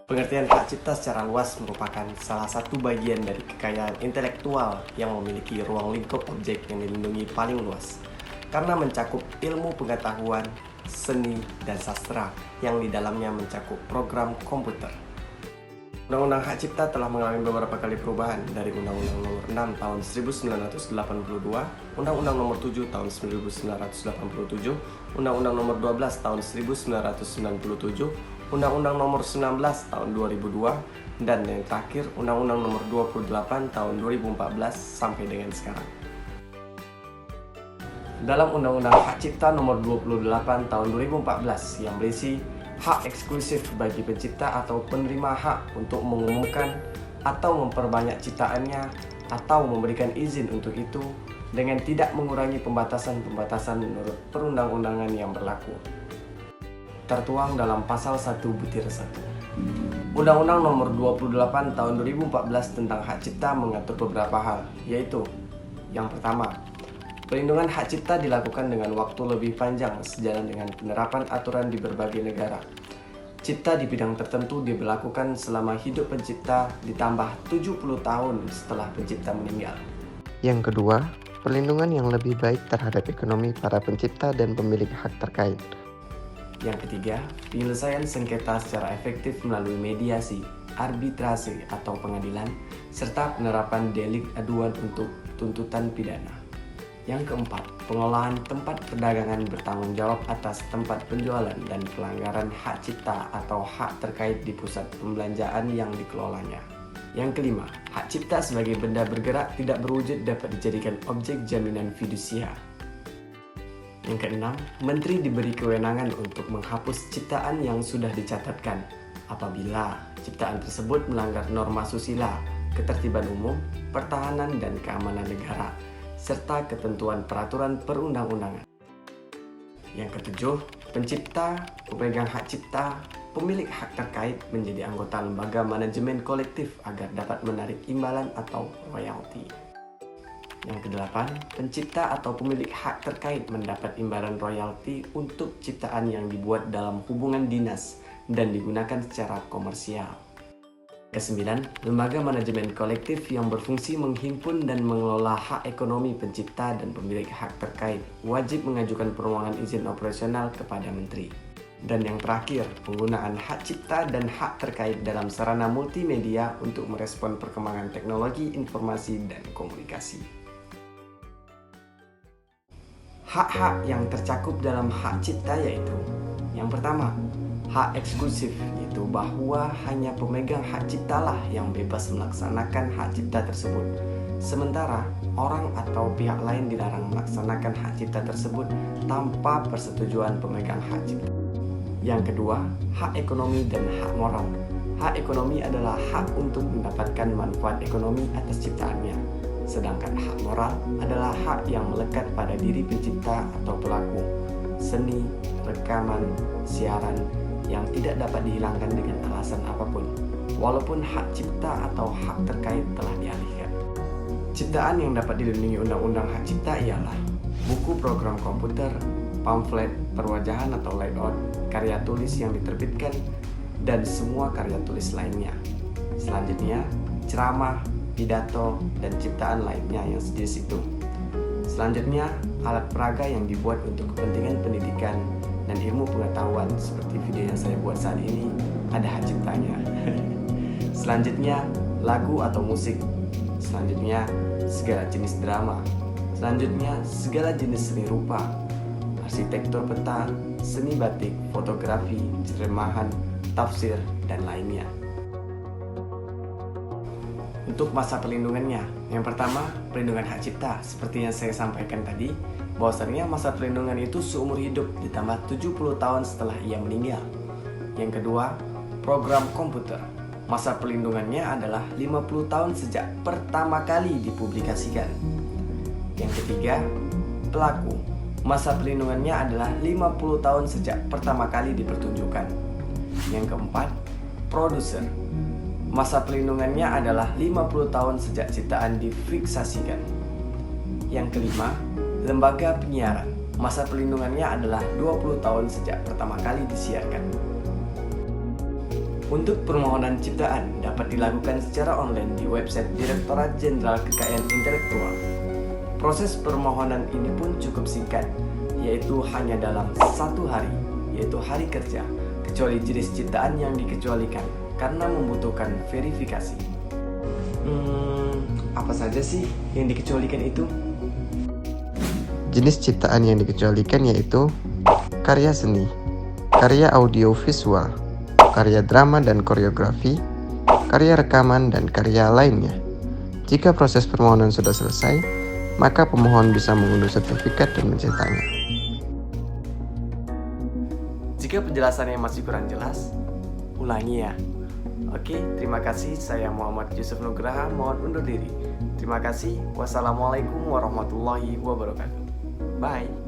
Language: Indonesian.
Pengertian hak cipta secara luas merupakan salah satu bagian dari kekayaan intelektual yang memiliki ruang lingkup objek yang dilindungi paling luas, karena mencakup ilmu pengetahuan, seni, dan sastra yang di dalamnya mencakup program komputer. Undang-Undang Hak Cipta telah mengalami beberapa kali perubahan dari Undang-Undang Nomor 6 Tahun 1982, Undang-Undang Nomor 7 Tahun 1987, Undang-Undang Nomor 12 Tahun 1997, Undang-Undang Nomor 19 Tahun 2002, dan yang terakhir Undang-Undang Nomor 28 Tahun 2014 sampai dengan sekarang. Dalam Undang-Undang Hak Cipta Nomor 28 Tahun 2014 yang berisi hak eksklusif bagi pencipta atau penerima hak untuk mengumumkan atau memperbanyak ciptaannya atau memberikan izin untuk itu dengan tidak mengurangi pembatasan-pembatasan menurut perundang-undangan yang berlaku, tertuang dalam pasal 1 butir 1. Undang-Undang Nomor 28 Tahun 2014 tentang hak cipta mengatur beberapa hal, yaitu yang pertama, pelindungan hak cipta dilakukan dengan waktu lebih panjang sejalan dengan penerapan aturan di berbagai negara. Cipta di bidang tertentu diberlakukan selama hidup pencipta ditambah 70 tahun setelah pencipta meninggal. Yang kedua, perlindungan yang lebih baik terhadap ekonomi para pencipta dan pemilik hak terkait. Yang ketiga, penyelesaian sengketa secara efektif melalui mediasi, arbitrase atau pengadilan, serta penerapan delik aduan untuk tuntutan pidana. Yang keempat, pengelolaan tempat perdagangan bertanggung jawab atas tempat penjualan dan pelanggaran hak cipta atau hak terkait di pusat pembelanjaan yang dikelolanya. Yang kelima, hak cipta sebagai benda bergerak tidak berwujud dapat dijadikan objek jaminan fidusia. Yang keenam, menteri diberi kewenangan untuk menghapus ciptaan yang sudah dicatatkan apabila ciptaan tersebut melanggar norma susila, ketertiban umum, pertahanan dan keamanan negara, serta ketentuan peraturan perundang-undangan. Yang ketujuh, pencipta, pemegang hak cipta, pemilik hak terkait menjadi anggota lembaga manajemen kolektif agar dapat menarik imbalan atau royalti. Yang kedelapan, pencipta atau pemilik hak terkait mendapat imbalan royalti untuk ciptaan yang dibuat dalam hubungan dinas dan digunakan secara komersial. Kesembilan, lembaga manajemen kolektif yang berfungsi menghimpun dan mengelola hak ekonomi pencipta dan pemilik hak terkait wajib mengajukan permohonan izin operasional kepada menteri. Dan yang terakhir, penggunaan hak cipta dan hak terkait dalam sarana multimedia untuk merespon perkembangan teknologi informasi dan komunikasi. Hak-hak yang tercakup dalam hak cipta yaitu: yang pertama, hak eksklusif, yaitu bahwa hanya pemegang hak ciptalah yang bebas melaksanakan hak cipta tersebut, sementara orang atau pihak lain dilarang melaksanakan hak cipta tersebut tanpa persetujuan pemegang hak cipta. Yang kedua, hak ekonomi dan hak moral. Hak ekonomi adalah hak untuk mendapatkan manfaat ekonomi atas ciptaannya, sedangkan hak moral adalah hak yang melekat pada diri pencipta atau pelaku seni, rekaman, siaran, yang tidak dapat dihilangkan dengan alasan apapun, walaupun hak cipta atau hak terkait telah dialihkan. Ciptaan yang dapat dilindungi Undang-Undang Hak Cipta ialah buku program komputer, pamflet, perwajahan atau layout, karya tulis yang diterbitkan, dan semua karya tulis lainnya. Selanjutnya, ceramah, pidato, dan ciptaan lainnya yang sejenis itu. Selanjutnya, alat peraga yang dibuat untuk kepentingan pendidikan dan ilmu pengetahuan seperti video yang saya buat saat ini ada hak ciptanya. Selanjutnya, lagu atau musik. Selanjutnya, segala jenis drama. Selanjutnya, segala jenis seni rupa, arsitektur peta, seni batik, fotografi, terjemahan, tafsir, dan lainnya. Untuk masa perlindungannya, yang pertama, perlindungan hak cipta. Seperti yang saya sampaikan tadi, bahwasanya masa perlindungan itu seumur hidup ditambah 70 tahun setelah ia meninggal. Yang kedua, program komputer. Masa perlindungannya adalah 50 tahun sejak pertama kali dipublikasikan. Yang ketiga, pelaku. Masa perlindungannya adalah 50 tahun sejak pertama kali dipertunjukkan. Yang keempat, produser. Masa perlindungannya adalah 50 tahun sejak ciptaan difiksasikan. Yang kelima, lembaga penyiaran. Masa perlindungannya adalah 20 tahun sejak pertama kali disiarkan. Untuk permohonan ciptaan dapat dilakukan secara online di website Direktorat Jenderal Kekayaan Intelektual. Proses permohonan ini pun cukup singkat, yaitu hanya dalam 1 hari, yaitu hari kerja, kecuali jenis ciptaan yang dikecualikan karena membutuhkan verifikasi. Apa saja sih yang dikecualikan itu? Jenis ciptaan yang dikecualikan yaitu karya seni, karya audiovisual, karya drama dan koreografi, karya rekaman, dan karya lainnya. Jika proses permohonan sudah selesai, maka pemohon bisa mengunduh sertifikat dan mencetaknya. Jika penjelasannya masih kurang jelas, ulangi ya. Oke, terima kasih. Saya Muhammad Yusuf Nugraha, mohon undur diri. Terima kasih. Wassalamualaikum warahmatullahi wabarakatuh. Bye.